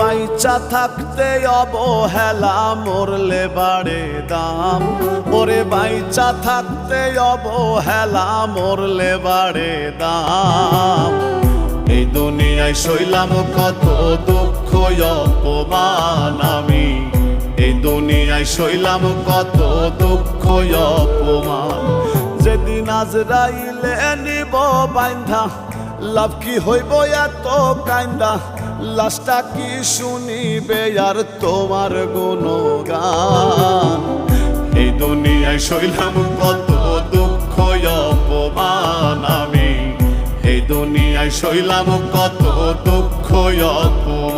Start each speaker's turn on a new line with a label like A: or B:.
A: বাইচা থাকতে অবহেলা মরলে বাড়ে দাম ওরে বাইচা থাকতে অবহেলা মরলে বাড়ে দাম এই দুনিয়ায় সইলাম কত দুঃখ অপমান আমি এই দুনিয়ায় সইলাম কত দুঃখ অপমান যেদিন আজরাইলে নিব বাইন্ধা লাভ কি হইব এত কাইন্দা লাশটা কি শুনিবে আর তোমার গুণগান এই দুনিয়ায় সইলাম কত দুঃখ অপমান আমি এই দুনিয়ায় সইলাম কত দুঃখ অপমান